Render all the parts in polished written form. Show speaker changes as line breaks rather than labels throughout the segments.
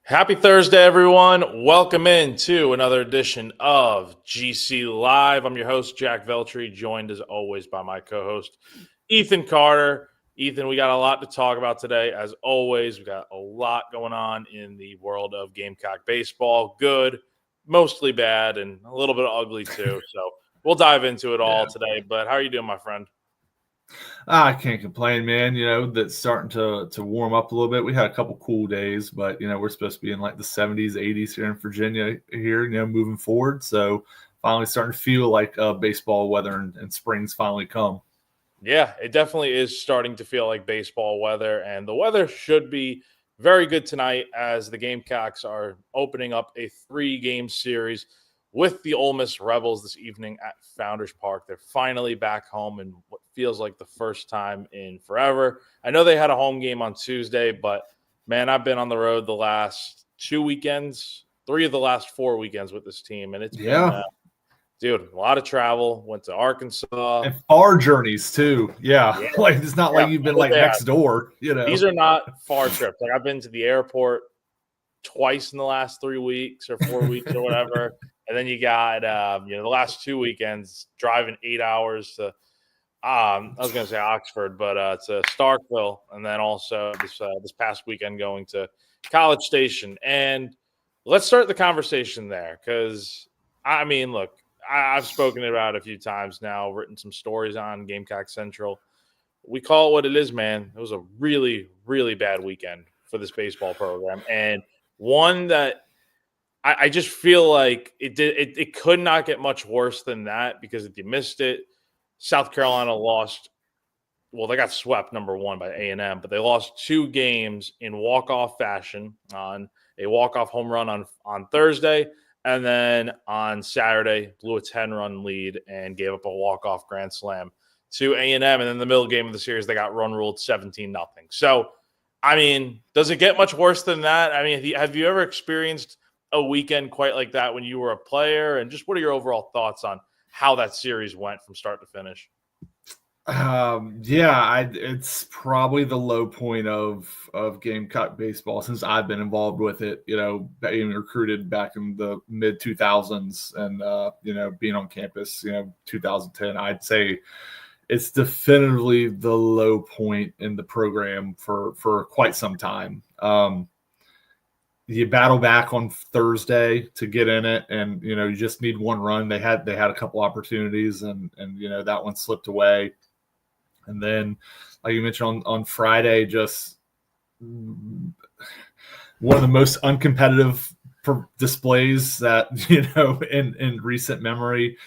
Happy Thursday, everyone. Welcome in to another edition of GC Live. I'm your host, Jack Veltri, joined as always by my co-host, Ethan Carter. Ethan, we got a lot to talk about today. As always, we got a lot going on in the world of Gamecock baseball. Good, mostly bad, and a little bit ugly too. So we'll dive into it all today. But how are you doing, my friend?
I can't complain, man. That's starting to warm up a little bit. We had a couple cool days, but we're supposed to be in like the 70s, 80s here in Virginia here, moving forward. So finally starting to feel like baseball weather and spring's finally come.
Yeah, it definitely is starting to feel like baseball weather, and the weather should be very good tonight as the Gamecocks are opening up a 3-game series with the Ole Miss Rebels this evening at Founders Park. They're finally back home in what feels like the first time in forever. I know they had a home game on Tuesday, but man, I've been on the road the last 2 weekends, 3 of the last 4 weekends with this team, and it's been dude, a lot of travel. Went to Arkansas.
And far journeys too. Yeah.
Yeah.
Like it's not like you've been like next door,
These are not far trips. Like I've been to the airport twice in the last 3 weeks or 4 weeks or whatever. And then you got the last 2 weekends driving 8 hours to I was going to say Oxford, but to Starkville, and then also this past weekend going to College Station. And let's start the conversation there because I mean, look, I've spoken about it a few times now, written some stories on Gamecock Central. We call it what it is, man. It was a really, really bad weekend for this baseball program, and one that I just feel like it could not get much worse than that because if you missed it, South Carolina lost. Well, they got swept number one by A&M, but they lost 2 games in walk-off fashion on a walk-off home run on Thursday. And then on Saturday, blew a 10-run lead and gave up a walk-off grand slam to A&M. And then in the middle game of the series, they got run ruled 17-0. So, I mean, does it get much worse than that? I mean, have you ever experienced a weekend quite like that when you were a player? And just what are your overall thoughts on how that series went from start to finish?
It's probably the low point of Gamecock baseball since I've been involved with it. Being recruited back in the mid 2000s, and being on campus, 2010. I'd say it's definitively the low point in the program for quite some time. You battle back on Thursday to get in it, and you just need one run. They had a couple opportunities, and that one slipped away. And then, like you mentioned on Friday, just one of the most uncompetitive displays that in recent memory.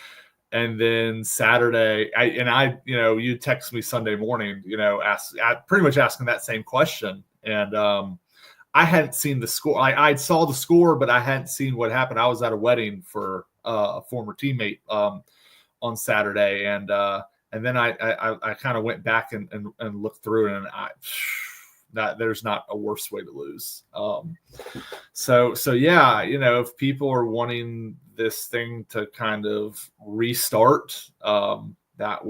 And then Saturday, you text me Sunday morning, pretty much asking that same question, and I hadn't seen the score. I saw the score, but I hadn't seen what happened. I was at a wedding for a former teammate on Saturday, and then I kind of went back and looked through it, and there's not a worse way to lose. So yeah, if people are wanting this thing to kind of restart, that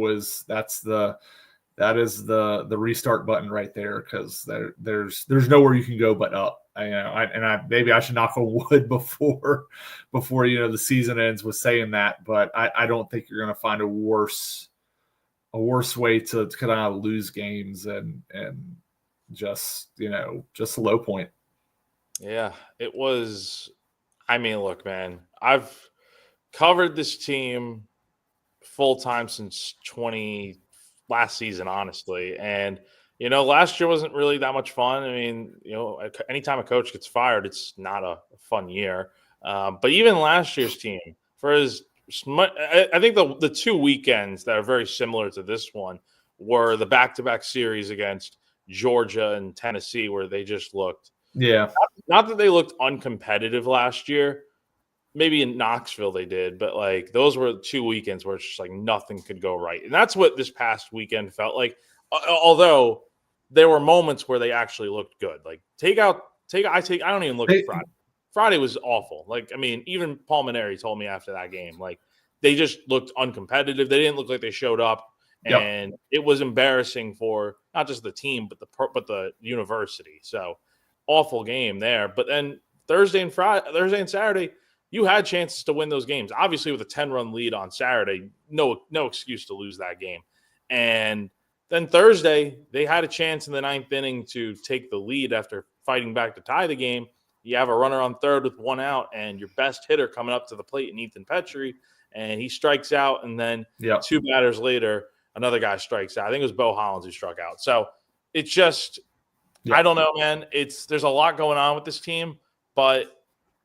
is the restart button right there, because there's nowhere you can go but up. Maybe I should knock on wood before the season ends with saying that, but I don't think you're going to find a worse way to kind of lose games and just a low point.
Yeah, it was. I mean, look, man, I've covered this team full time since last season, honestly. And, last year wasn't really that much fun. I mean, anytime a coach gets fired, it's not a fun year. But even last year's team, I think the 2 weekends that are very similar to this one were the back-to-back series against Georgia and Tennessee, where they just looked.
Yeah.
Not that they looked uncompetitive last year. Maybe in Knoxville they did, but like those were 2 weekends where it's just like nothing could go right. And that's what this past weekend felt like. Although there were moments where they actually looked good. Like I don't even look at Friday. Friday was awful. Like, I mean, even Paul Maneri told me after that game, like they just looked uncompetitive. They didn't look like they showed up. And It was embarrassing for not just the team, but the university. So awful game there. But then Thursday and Saturday, you had chances to win those games. Obviously, with a 10-run lead on Saturday, no excuse to lose that game. And then Thursday, they had a chance in the ninth inning to take the lead after fighting back to tie the game. You have a runner on third with one out, and your best hitter coming up to the plate in Ethan Petrie, and he strikes out, and then two batters later, another guy strikes out. I think it was Bo Hollins who struck out. So it's just I don't know, man. There's a lot going on with this team, but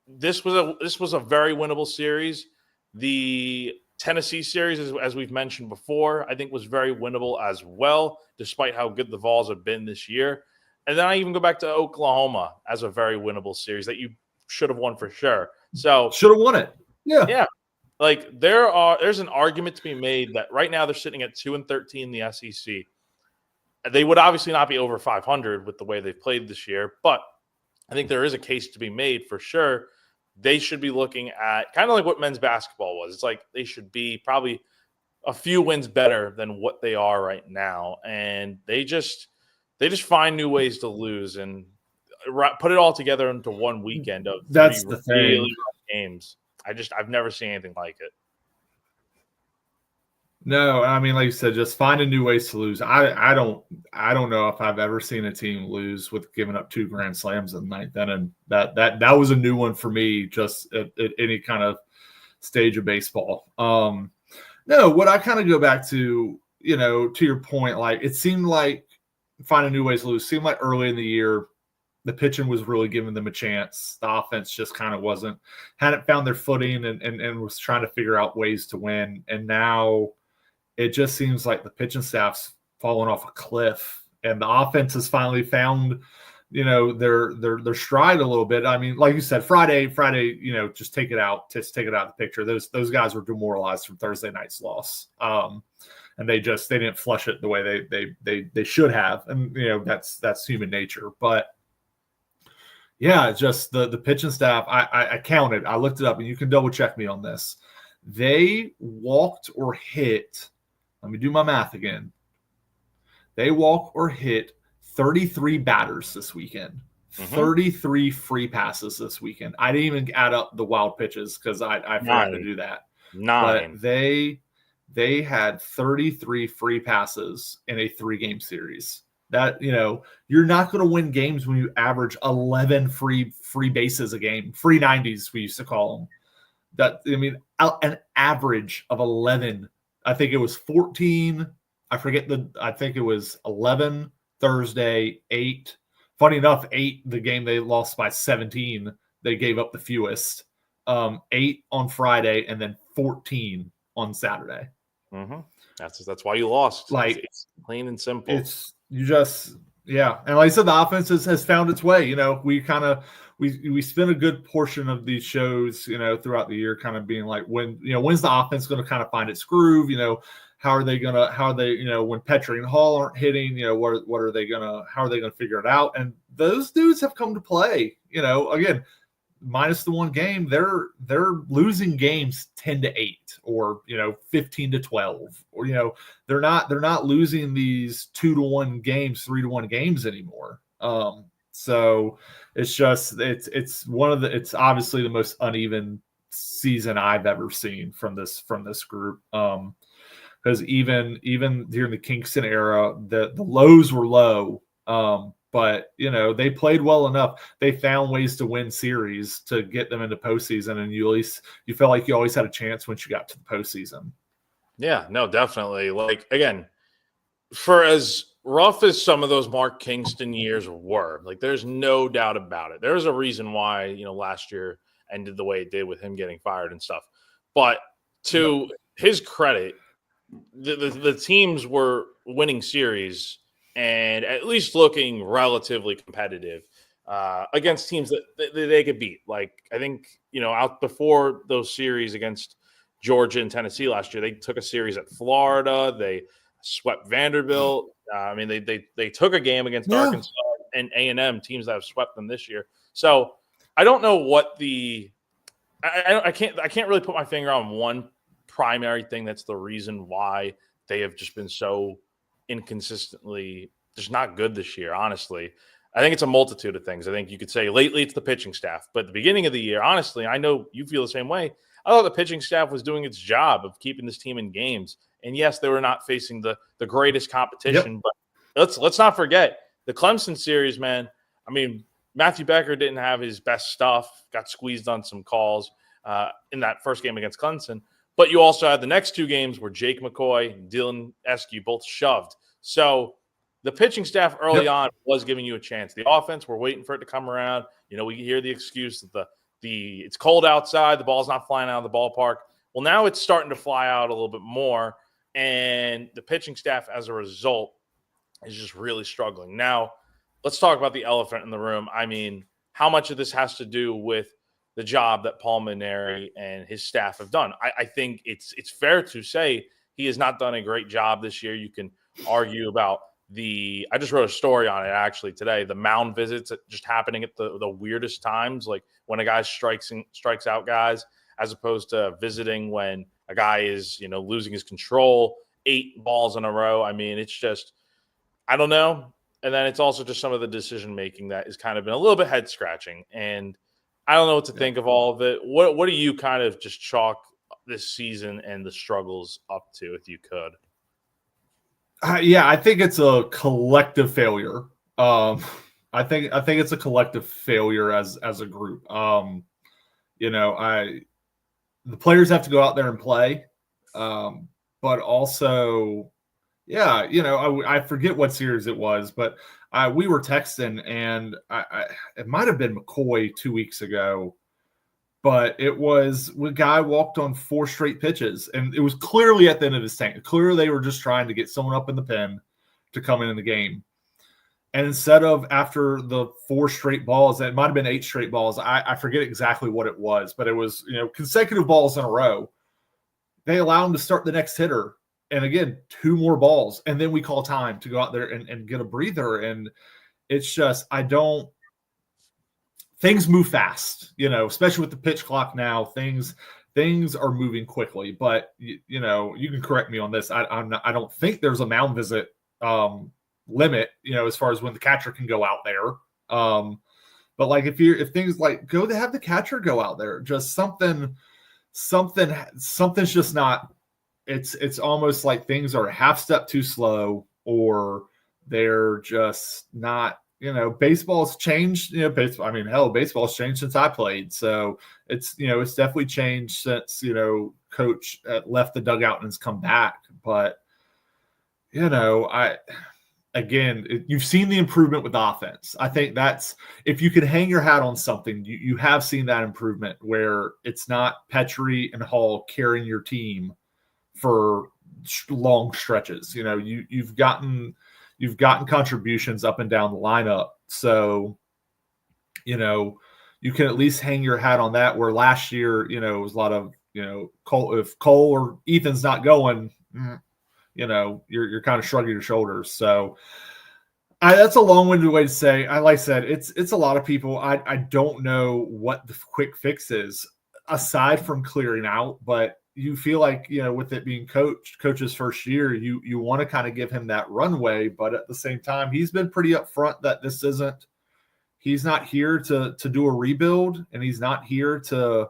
this was a very winnable series. The Tennessee series, as we've mentioned before, I think was very winnable as well, despite how good the Vols have been this year. And then I even go back to Oklahoma as a very winnable series that you should have won for sure. So
should have won it.
Yeah. Like there's an argument to be made that right now they're sitting at 2-13 in the SEC. They would obviously not be over 500 with the way they've played this year, but I think there is a case to be made for sure. They should be looking at kind of like what men's basketball was. It's like they should be probably a few wins better than what they are right now, and they just find new ways to lose and put it all together into one weekend of
that's the
really
thing.
Games. I've never seen anything like it.
No, I mean, like you said, just finding new ways to lose. I don't know if I've ever seen a team lose with giving up 2 grand slams in the ninth inning. That was a new one for me, just at any kind of stage of baseball. No, what I kind of go back to, to your point, like it seemed like finding new ways to lose. Seemed like early in the year, the pitching was really giving them a chance. The offense just kind of hadn't found their footing and was trying to figure out ways to win. And now it just seems like the pitching staff's fallen off a cliff, and the offense has finally found, their stride a little bit. I mean, like you said, Friday, just take it out of the picture. Those guys were demoralized from Thursday night's loss, and they didn't flush it the way they should have, and that's human nature. But yeah, just the pitching staff. I counted, I looked it up, and you can double check me on this. They walked or hit. Let me do my math again. They walk or hit 33 batters this weekend, 33 free passes this weekend. I didn't even add up the wild pitches because I forgot to do that.
9.
But they had 33 free passes in a 3-game series. That, you're not going to win games when you average 11 free bases a game, free 90s we used to call them. An average of 11. I think it was 14. I think it was 11 Thursday, 8. Funny enough, 8, the game they lost by 17, they gave up the fewest. 8 on Friday, and then 14 on Saturday.
Mm-hmm. That's why you lost.
Like,
it's plain and simple.
And like I said, the offense has found its way. We spend a good portion of these shows, throughout the year, kind of being like, when's the offense going to kind of find its groove? How are they when Petrie and Hall aren't hitting, how are they going to figure it out? And those dudes have come to play. Again, minus the one game, they're losing games 10-8 or 15-12, or they're not losing these 2-1 games, 3-1 games anymore. So it's just it's obviously the most uneven season I've ever seen from this group. Because even during the Kingston era, the lows were low. But they played well enough. They found ways to win series to get them into postseason, and you felt like you always had a chance once you got to the postseason.
Yeah, no, definitely. Like, again, for as rough as some of those Mark Kingston years were, like, there's no doubt about it. There's a reason why last year ended the way it did with him getting fired and stuff. But to his credit, the teams were winning series and at least looking relatively competitive against teams that they could beat. Like, I think, out before those series against Georgia and Tennessee last year, they took a series at Florida. They swept Vanderbilt. They took a game against Arkansas and A&M, teams that have swept them this year. So I don't know what I can't really put my finger on one primary thing that's the reason why they have just been so inconsistently just not good this year, honestly. I think it's a multitude of things. I think you could say lately it's the pitching staff, but at the beginning of the year, honestly, I know you feel the same way. I thought the pitching staff was doing its job of keeping this team in games. And yes, they were not facing the greatest competition, but let's not forget the Clemson series, man. I mean, Matthew Becker didn't have his best stuff, got squeezed on some calls in that first game against Clemson. But you also had the next two games where Jake McCoy and Dylan Eskew both shoved. So the pitching staff early on was giving you a chance. The offense, we're waiting for it to come around. You know, we hear the excuse that it's cold outside, the ball's not flying out of the ballpark. Well, now it's starting to fly out a little bit more, and the pitching staff, as a result, is just really struggling. Now, let's talk about the elephant in the room. I mean, how much of this has to do with the job that Paul Mainieri and his staff have done? I think it's fair to say he has not done a great job this year. You can argue about I just wrote a story on it actually today, the mound visits just happening at the weirdest times, like when a guy strikes out guys, as opposed to visiting when a guy is, you know, losing his control, 8 balls in a row. I mean, it's just, I don't know. And then it's also just some of the decision making that has kind of been a little bit head scratching. And I don't know what to think of all of it. What do you kind of just chalk this season and the struggles up to, if you could?
I think it's a collective failure. I think it's a collective failure as a group. You know, the players have to go out there and play, but also, yeah, you know, I forget what series it was, but we were texting, and it might have been McCoy 2 weeks ago, but it was a guy walked on 4 straight pitches, and it was clearly at the end of his tank. Clearly, they were just trying to get someone up in the pen to come in the game. And instead of after the 4 straight balls, it might have been 8 straight balls. I forget exactly what it was, but it was, you know, consecutive balls in a row. They allow him to start the next hitter. And again, 2 more balls. And then we call time to go out there and get a breather. And it's just, things move fast, you know, especially with the pitch clock now. Things are moving quickly. But you know, you can correct me on this. I don't think there's a mound visit limit, you know, as far as when the catcher can go out there. But like if things like go to have the catcher go out there, just something's just not. It's almost like things are a half step too slow, or they're just not. You know, baseball's changed. You know, baseball's changed since I played. So it's definitely changed since, you know, coach left the dugout and has come back. But, you know, you've seen the improvement with offense. I think that's, if you could hang your hat on something, you have seen that improvement where it's not Petrie and Hall carrying your team for long stretches. You know, you've gotten contributions up and down the lineup. So, you know, you can at least hang your hat on that, where last year, you know, it was a lot of, you know, if Cole or Ethan's not going, you know, you're kind of shrugging your shoulders. So that's a long-winded way to say, like I said, it's a lot of people. I don't know what the quick fix is aside from clearing out, but you feel like, you know, with it being coach's first year, you want to kind of give him that runway, but at the same time, he's been pretty upfront that he's not here to do a rebuild, and he's not here to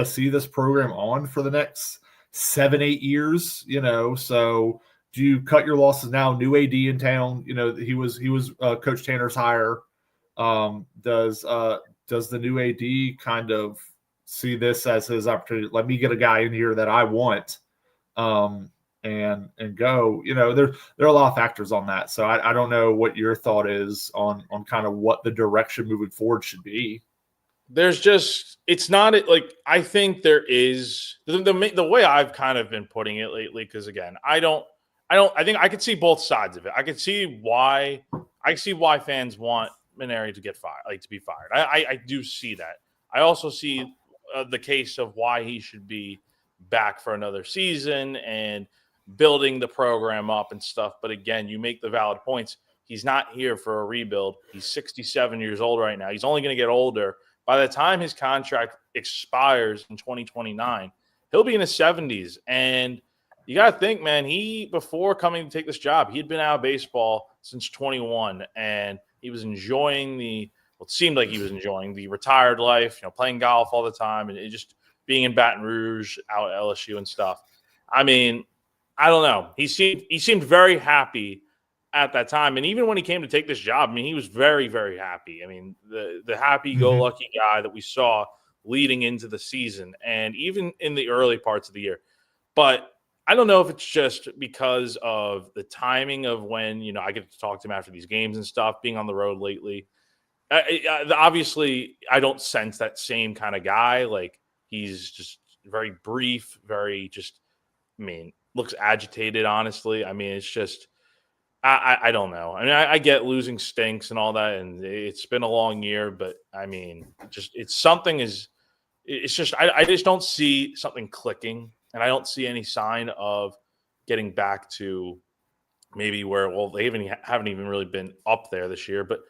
see this program on for the next 7-8 years, you know. So do you cut your losses now? New AD in town, you know, he was Coach Tanner's hire. Does the new AD kind of see this as his opportunity? Let me get a guy in here that I want, and go. You know, there are a lot of factors on that. So I don't know what your thought is on kind of what the direction moving forward should be.
There's just, it's not like, I think there is the way I've kind of been putting it lately, because again, I think I could see both sides of it. I could see why fans want Mainieri to get fired, like to be fired. I do see that. I also see the case of why he should be back for another season and building the program up and stuff. But again, you make the valid points. He's not here for a rebuild. He's 67 years old right now. He's only going to get older. By the time his contract expires in 2029, he'll be in his 70s. And you got to think, man, before coming to take this job, he had been out of baseball since 21, and He was enjoying it seemed like he was enjoying the retired life, playing golf all the time and just being in Baton Rouge, out at LSU and stuff. I mean, I don't know. He seemed very happy at that time. And even when he came to take this job, I mean, he was very, very happy. I mean, the happy-go-lucky guy that we saw leading into the season and even in the early parts of the year. But I don't know if it's just because of the timing of when, I get to talk to him after these games and stuff, being on the road lately. Obviously, I don't sense that same kind of guy. Like, he's just very brief, looks agitated, honestly. I mean, it's just, I don't know. I mean, I get losing stinks and all that, and it's been a long year, but I mean, I just don't see something clicking, and I don't see any sign of getting back to maybe where, they haven't even really been up there this year, but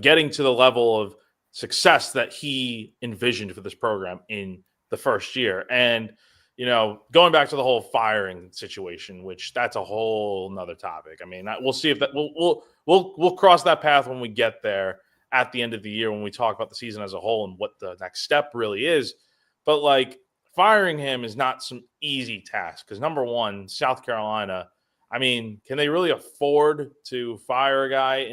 getting to the level of success that he envisioned for this program in the first year. And, going back to the whole firing situation, which that's a whole nother topic. I mean, we'll see if that we'll cross that path when we get there at the end of the year, when we talk about the season as a whole and what the next step really is. But firing him is not some easy task because, number one, South Carolina, I mean, can they really afford to fire a guy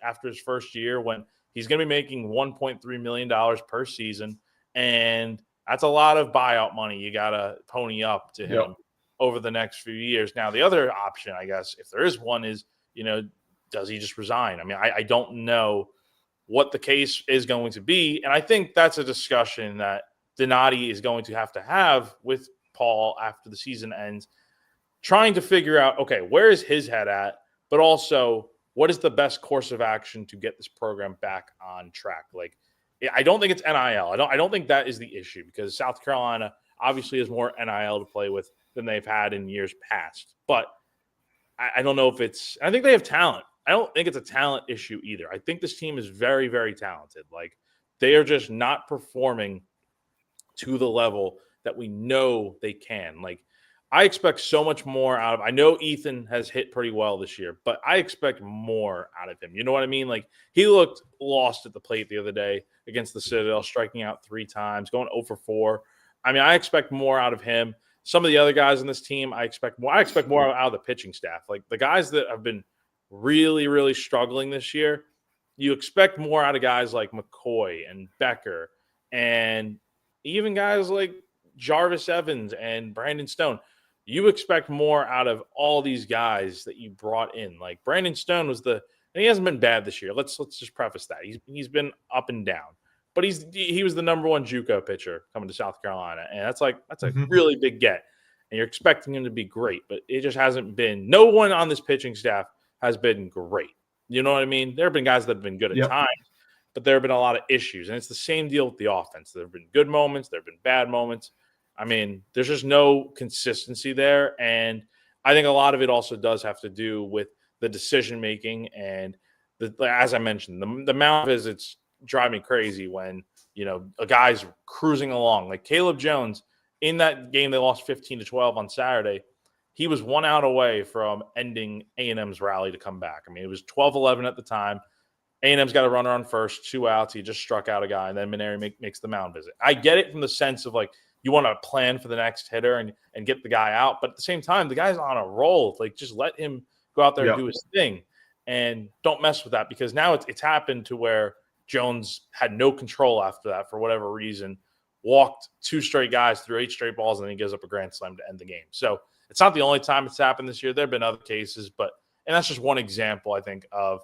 after his first year when he's going to be making $1.3 million per season? And that's a lot of buyout money you got to pony up to him over the next few years. Now, the other option, I guess, if there is one, is, does he just resign? I mean, I don't know what the case is going to be. And I think that's a discussion that Donati is going to have with Paul after the season ends, trying to figure out, okay, where is his head at, but also what is the best course of action to get this program back on track? I don't think it's NIL. I don't think that is the issue because South Carolina obviously has more NIL to play with than they've had in years past. But I don't know if I think they have talent. I don't think it's a talent issue either. I think this team is very, very talented. They are just not performing to the level that we know they can. I expect so much more out of. I know Ethan has hit pretty well this year, but I expect more out of him. You know what I mean? He looked lost at the plate the other day against the Citadel, striking out 3 times, going 0 for 4. I mean, I expect more out of him. Some of the other guys on this team, I expect more. I expect more out of the pitching staff. The guys that have been really, really struggling this year, you expect more out of guys like McCoy and Becker and even guys like Jarvis Evans and Brandon Stone. You expect more out of all these guys that you brought in. Brandon Stone and he hasn't been bad this year. Let's just preface that. He's been up and down. But he was the number 1 JUCO pitcher coming to South Carolina. And that's a really big get. And you're expecting him to be great, but it just hasn't been. No one on this pitching staff has been great. You know what I mean? There have been guys that have been good at times, but there have been a lot of issues. And it's the same deal with the offense. There have been good moments. There have been bad moments. I mean, there's just no consistency there. And I think a lot of it also does have to do with the decision-making. And as I mentioned, the mound visits drive me crazy when, a guy's cruising along. Caleb Jones, in that game they lost 15-12 on Saturday, he was 1 out away from ending A&M's rally to come back. I mean, it was 12-11 at the time. A&M's got a runner on first, 2 outs. He just struck out a guy, and then Maneri makes the mound visit. I get it from the sense of you want to plan for the next hitter and get the guy out. But at the same time, the guy's on a roll. Just let him go out there and do his thing. And don't mess with that because now it's happened to where Jones had no control after that for whatever reason, walked 2 straight guys through 8 straight balls, and then he gives up a grand slam to end the game. So it's not the only time it's happened this year. There have been other cases, and that's just one example, I think, of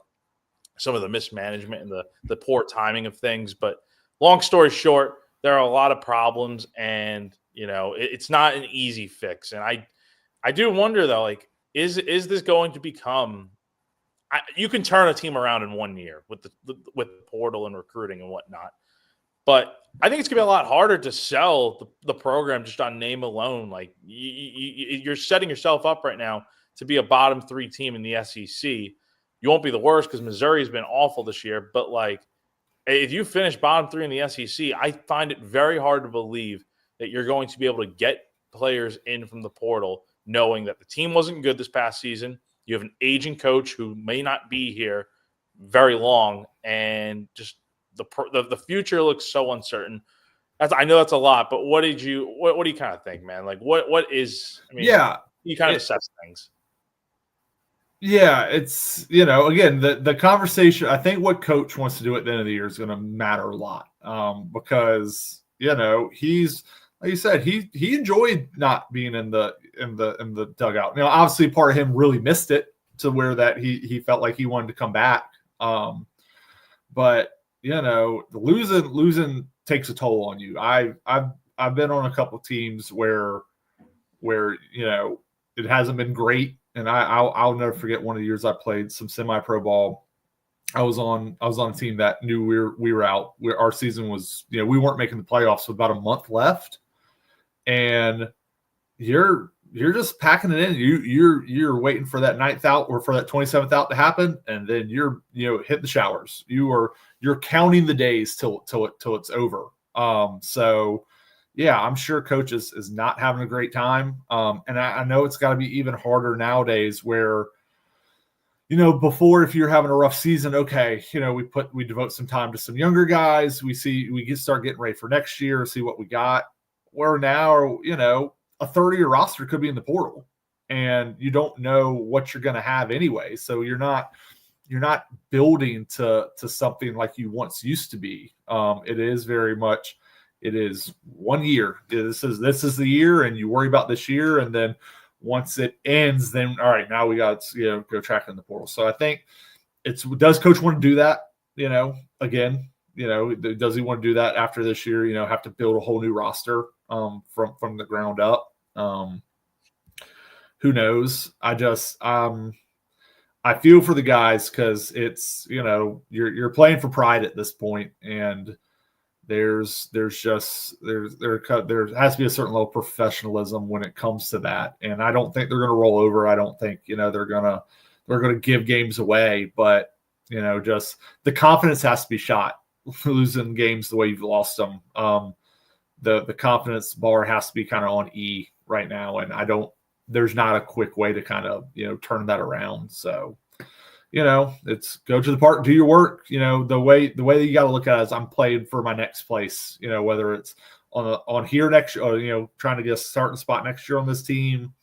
some of the mismanagement and the poor timing of things. But long story short, there are a lot of problems, and it's not an easy fix. And I do wonder though, is this going to become? You can turn a team around in 1 year with the portal and recruiting and whatnot, but I think it's gonna be a lot harder to sell the program just on name alone. You're setting yourself up right now to be a bottom 3 team in the SEC. You won't be the worst because Missouri's been awful this year, but if you finish bottom 3 in the SEC, I find it very hard to believe that you're going to be able to get players in from the portal knowing that the team wasn't good this past season. You have an aging coach who may not be here very long, and just the future looks so uncertain. I know that's a lot, but what do you kind of think, man? Like what is? I mean, you kind of assess things.
Yeah, it's, again, the conversation, I think what coach wants to do at the end of the year is going to matter a lot, because, he's, like you said, he enjoyed not being in the dugout. Obviously part of him really missed it to where that he felt like he wanted to come back. But, losing takes a toll on you. I've been on a couple of teams where it hasn't been great. And I'll never forget one of the years I played some semi-pro ball. I was on a team that knew we were out. Our season was, we weren't making the playoffs with about a month left, and you're just packing it in. You're waiting for that 9th out or for that 27th out to happen, and then you're hit the showers. You're counting the days till it's over. So. Yeah, I'm sure coach is not having a great time. And I know it's got to be even harder nowadays where, before, if you're having a rough season, okay, we devote some time to some younger guys. We start getting ready for next year, see what we got. Where now, a third of your roster could be in the portal, and you don't know what you're going to have anyway. So you're not building to something like you once used to be. It is very much. It is 1 year. This is the year, and you worry about this year, and then once it ends, then all right, now we got to go track in the portal. So I think does coach want to do that? Again, does he want to do that after this year? Have to build a whole new roster from the ground up. Who knows? I feel for the guys because it's you're playing for pride at this point, and there has to be a certain level of professionalism when it comes to that. And I don't think they're going to roll over. I don't think, they're going to give games away, but just the confidence has to be shot losing games the way you've lost them. The confidence bar has to be kind of on E right now. And there's not a quick way to kind of, turn that around. So, it's go to the park, do your work. The way that you got to look at it is I'm playing for my next place. Whether it's on here next year, or trying to get a starting spot next year on this team.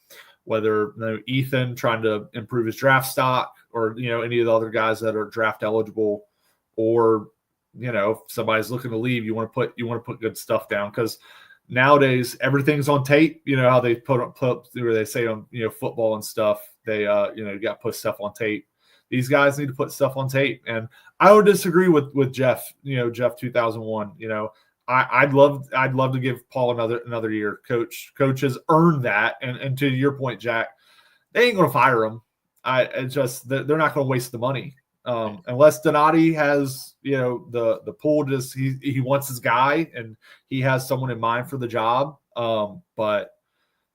Whether Ethan trying to improve his draft stock, or any of the other guys that are draft eligible, or if somebody's looking to leave, you want to put good stuff down, because nowadays everything's on tape. How they put where they say on football and stuff, they you got to put stuff on tape. These guys need to put stuff on tape. And I would disagree with Jeff, Jeff 2001. I'd love to give Paul another year. Coach has earned that. And to your point, Jack, they ain't going to fire him. They're not going to waste the money. Unless Donati has, the pull, he wants his guy and he has someone in mind for the job. But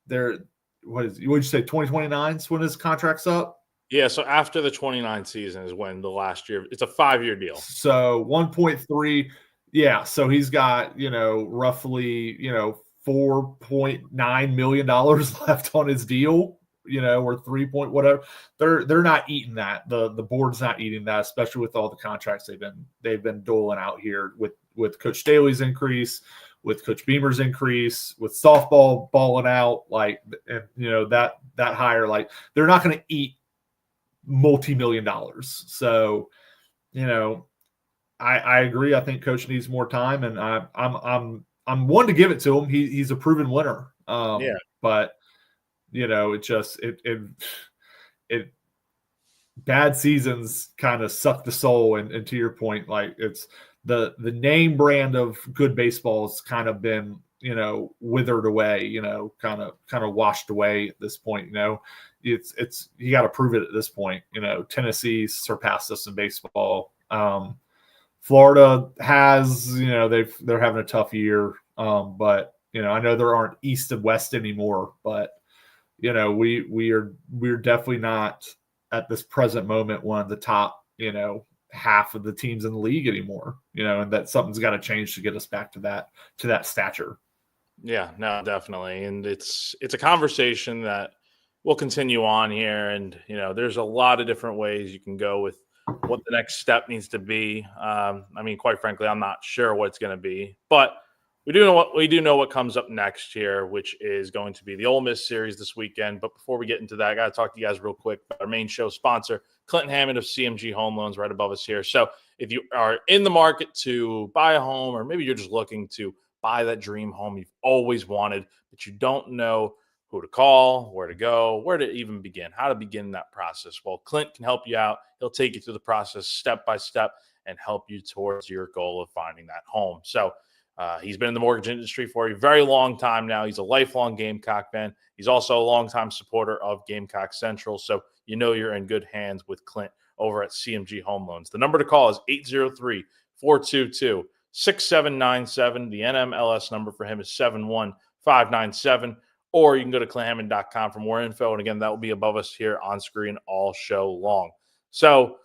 what'd you say, 2029 is when his contract's up?
Yeah, so after the 29 season is when the last year – it's a 5-year deal.
So 1.3 – yeah, so he's got, roughly, $4.9 million left on his deal, or 3 point whatever. They're not eating that. The board's not eating that, especially with all the contracts they've been doling out here with Coach Staley's increase, with Coach Beamer's increase, with softball balling out, that hire, they're not going to eat multi-million dollars. So, I agree. I think coach needs more time, and I'm one to give it to him. He's a proven winner. But it bad seasons kind of suck the soul. And to your point, it's the name brand of good baseball has kind of been withered away. Kind of washed away at this point. It's you got to prove it at this point. Tennessee surpassed us in baseball. Florida has, they're having a tough year. But I know there aren't East and West anymore. But we're definitely not at this present moment one of the top half of the teams in the league anymore. And that something's got to change to get us back to that stature.
Yeah, no, definitely. And it's a conversation that we'll continue on here. And, there's a lot of different ways you can go with what the next step needs to be. I mean, quite frankly, I'm not sure what it's going to be, but we do know what comes up next here, which is going to be the Ole Miss series this weekend. But before we get into that, I got to talk to you guys real quick about our main show sponsor, Clint and Hammond of CMG Home Loans, right above us here. So if you are in the market to buy a home, or maybe you're just looking to buy that dream home you've always wanted, but you don't know who to call, where to go, where to even begin, how to begin that process. Well, Clint can help you out. He'll take you through the process step by step and help you towards your goal of finding that home. So he's been in the mortgage industry for a very long time now. He's a lifelong Gamecock fan. He's also a longtime supporter of Gamecock Central. So you know you're in good hands with Clint over at CMG Home Loans. The number to call is 803-422-6797. The NMLS number for him is 71597. Or you can go to clinthammond.com for more info. And again, that will be above us here on screen all show long. So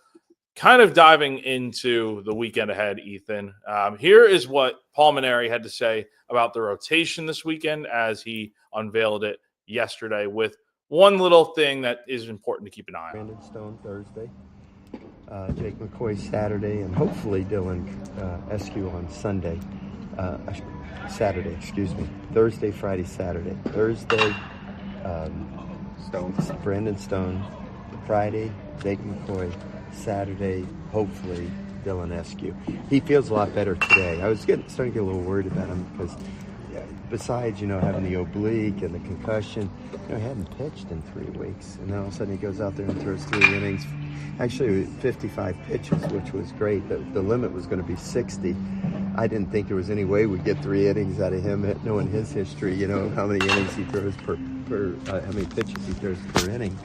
kind of diving into the weekend ahead, Ethan, here is what Paul Mainieri had to say about the rotation this weekend as he unveiled it yesterday, with one little thing that is important to keep an eye on.
Brandon Stone Thursday, Jake McCoy Saturday, and hopefully Dylan Eskew on Sunday. Saturday, excuse me. Thursday, Friday, Saturday. Thursday, Brandon Stone. Friday, Jake McCoy. Saturday, hopefully Dylan Eskew. He feels a lot better today. I was starting to get a little worried about him because besides, having the oblique and the concussion, he hadn't pitched in 3 weeks. And then all of a sudden he goes out there and throws 3 innings. Actually, 55 pitches, which was great. The limit was going to be 60. I didn't think there was any way we'd get 3 innings out of him, knowing his history, how many innings he throws how many pitches he throws per inning.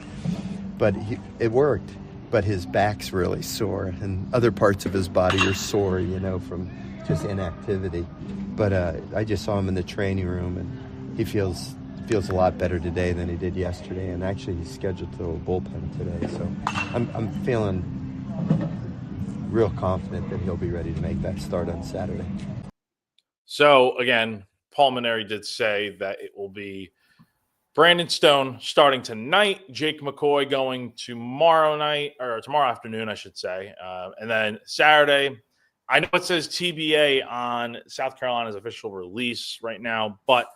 But it worked. But his back's really sore, and other parts of his body are sore, from just inactivity. But I just saw him in the training room, and he feels a lot better today than he did yesterday. And actually, he's scheduled to throw a bullpen today. So I'm feeling real confident that he'll be ready to make that start on Saturday.
So again, Paul Mainieri did say that it will be Brandon Stone starting tonight, Jake McCoy going tomorrow afternoon, I should say. And then Saturday, I know it says TBA on South Carolina's official release right now, but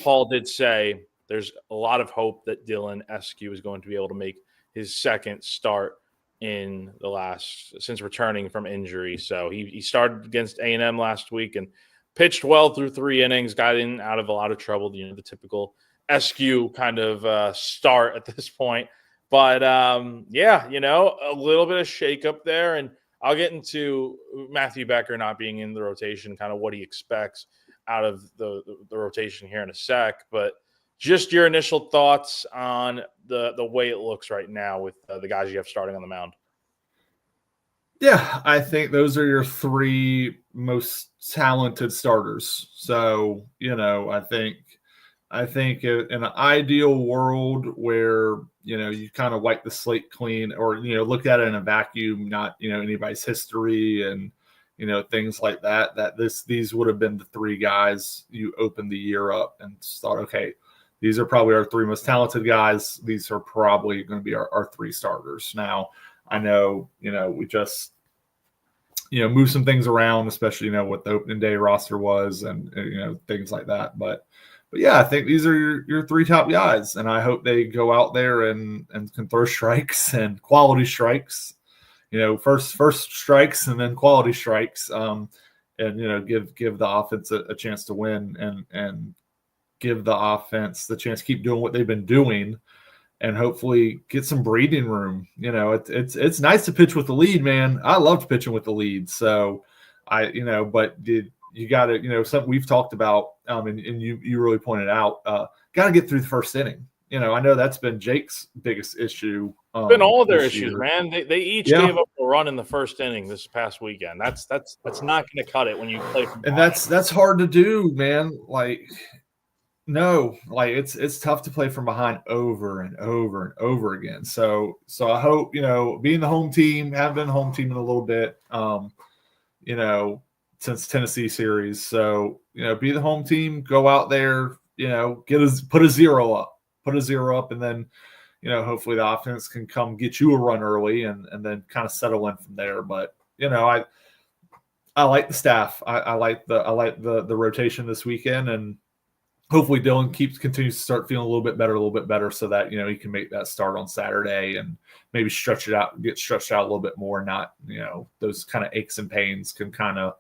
Paul did say there's a lot of hope that Dylan Eskew is going to be able to make his second start since returning from injury. So he started against A&M last week and pitched well through 3 innings, got in out of a lot of trouble, the typical Eskew kind of start at this point. But, a little bit of shakeup there. And I'll get into Matthew Becker not being in the rotation, kind of what he expects out of the rotation here in a sec. But just your initial thoughts on the way it looks right now with the guys you have starting on the mound.
Yeah, I think those are your 3 most talented starters. So, I think in an ideal world where, you kind of wipe the slate clean or, look at it in a vacuum, not, anybody's history and, things like that these would have been the 3 guys you opened the year up and thought, okay, these are probably our 3 most talented guys. These are probably going to be our 3 starters. Now, I know, we just, move some things around, especially, what the opening day roster was and things like that. But yeah, I think these are your 3 top guys, and I hope they go out there and can throw strikes and quality strikes. First strikes and then quality strikes, and give the offense a chance to win and give the offense the chance to keep doing what they've been doing, and hopefully get some breathing room. It's nice to pitch with the lead, man. I loved pitching with the lead, so you got to, something we've talked about, and you really pointed out, got to get through the first inning. I know that's been Jake's biggest issue.
It's been all their issues, man. They each gave up a run in the first inning this past weekend. That's not going to cut it when you play from behind.
And that's hard to do, man. It's tough to play from behind over and over and over again. So I hope, being the home team, haven't been the home team in a little bit, since Tennessee series. So, be the home team, go out there, put a zero up, and then, hopefully the offense can come get you a run early and then kind of settle in from there. But, I like the staff. I like the rotation this weekend, and hopefully Dylan continues to start feeling a little bit better so that, he can make that start on Saturday and maybe get stretched out a little bit more. Not, those kind of aches and pains can kind of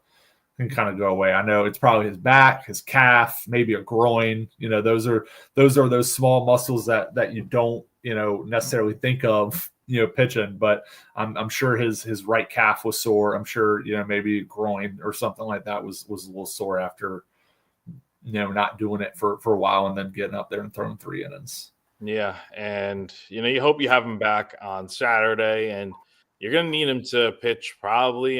go away. I know it's probably his back, his calf, maybe a groin. Those are those small muscles that you don't, necessarily think of, pitching, but I'm sure his right calf was sore. I'm sure, maybe groin or something like that was a little sore after, not doing it for a while and then getting up there and throwing 3 innings.
Yeah. And, you hope you have him back on Saturday, and you're going to need him to pitch probably,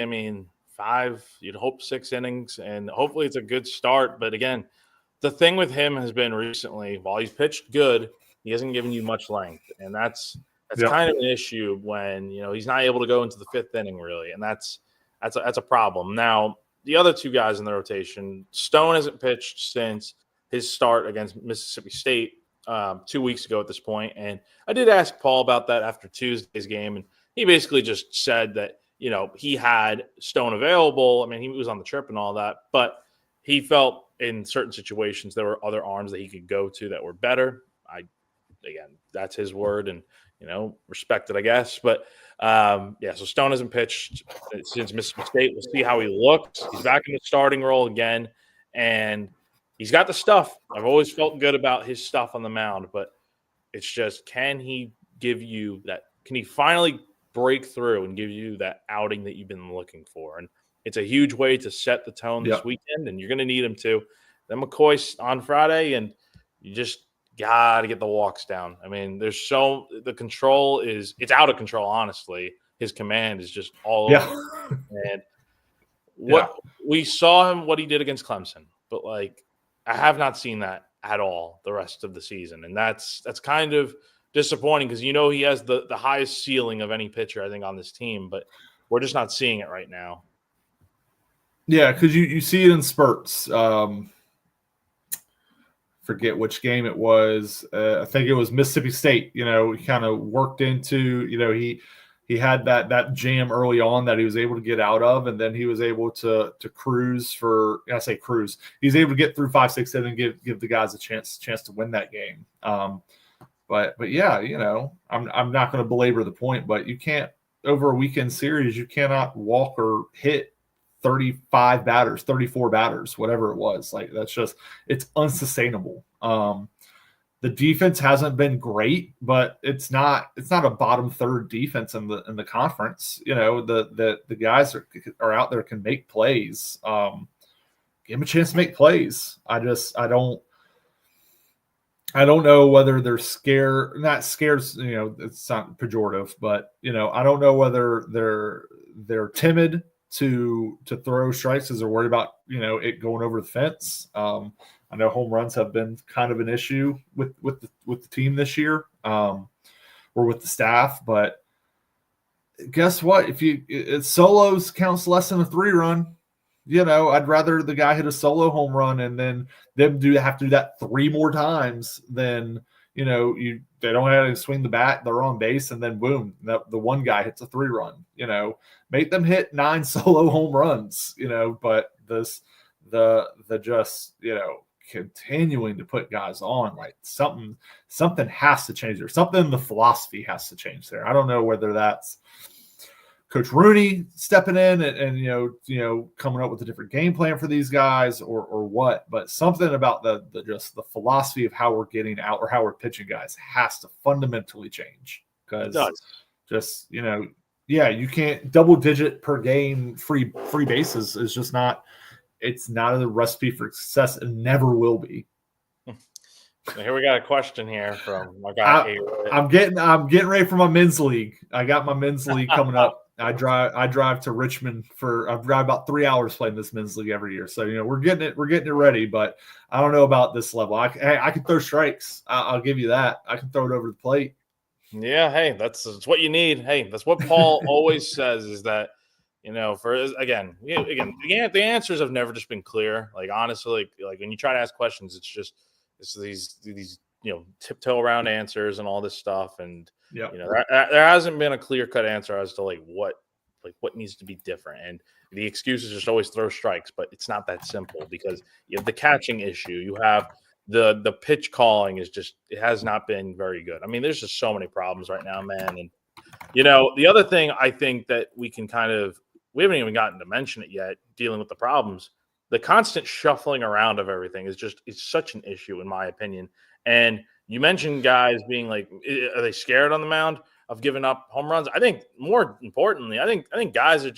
5, you'd hope 6 innings, and hopefully it's a good start. But again, the thing with him has been recently, while he's pitched good, he hasn't given you much length. And that's kind of an issue when, he's not able to go into the 5th inning really. And that's a problem. Now, the other 2 guys in the rotation, Stone hasn't pitched since his start against Mississippi State 2 weeks ago at this point. And I did ask Paul about that after Tuesday's game, and he basically just said that, he had Stone available. He was on the trip and all that, but he felt in certain situations there were other arms that he could go to that were better. Again, that's his word, and, respect it, I guess. But, so Stone hasn't pitched since Mississippi State. We'll see how he looks. He's back in the starting role again, and he's got the stuff. I've always felt good about his stuff on the mound, but it's just, can he give you that? Can he finally break through and give you that outing that you've been looking for? And it's a huge way to set the tone this weekend, and you're going to need him to. Then McCoy's on Friday, and you just got to get the walks down. The control it's out of control, honestly. His command is just all over. And we saw him, what he did against Clemson, but I have not seen that at all the rest of the season. And that's kind of disappointing, because he has the highest ceiling of any pitcher, I think, on this team, but we're just not seeing it right now.
Yeah, because you see it in spurts. Forget which game it was. I think it was Mississippi State. He kind of worked into, he had that jam early on that he was able to get out of, and then he was able to cruise for. I say cruise. He's able to get through 5, 6, 7, and give the guys a chance to win that game. But yeah, I'm not going to belabor the point, but you can't, over a weekend series, you cannot walk or hit 35 batters, 34 batters, whatever it was. That's just, it's unsustainable. The defense hasn't been great, but it's not a bottom third defense in the conference. The guys are out there, can make plays. Give them a chance to make plays. I don't know whether they're scared, not scared, it's not pejorative, but I don't know whether they're timid to throw strikes because they're worried about, it going over the fence. I know home runs have been kind of an issue with the team this year, or with the staff, but guess what? If solos counts less than a 3-run, I'd rather the guy hit a solo home run and then them have to do that 3 more times than, they don't have to swing the bat, they're on base, and then boom, the one guy hits a 3-run. Make them hit 9 solo home runs, but the just, continuing to put guys on, something has to change there. Something in the philosophy has to change there. I don't know whether that's Coach Rooney stepping in and coming up with a different game plan for these guys or what, but something about the philosophy of how we're getting out or how we're pitching guys has to fundamentally change, because just, you can't double digit per game free bases is just not, it's not a recipe for success. It never will be.
So here we got a question here from my guy.
I'm getting ready for my men's league. I got my men's league coming up. I drive to Richmond I drive about 3 hours playing this men's league every year. So, we're getting it ready, but I don't know about this level. I can throw strikes. I'll give you that. I can throw it over the plate.
Yeah. Hey, that's what you need. Hey, that's what Paul always says, is that, the answers have never just been clear. Honestly, when you try to ask questions, it's these tiptoe around answers and all this stuff. And,
Yeah.
there hasn't been a clear-cut answer as to what needs to be different. And the excuse is just always throw strikes, but it's not that simple because you have the catching issue. You have the pitch calling it has not been very good. I mean, there's just so many problems right now, man. And, the other thing I think that we haven't even gotten to mention it yet, dealing with the problems, the constant shuffling around of everything it's such an issue in my opinion. And you mentioned guys being like, are they scared on the mound of giving up home runs? I think more importantly, I think guys are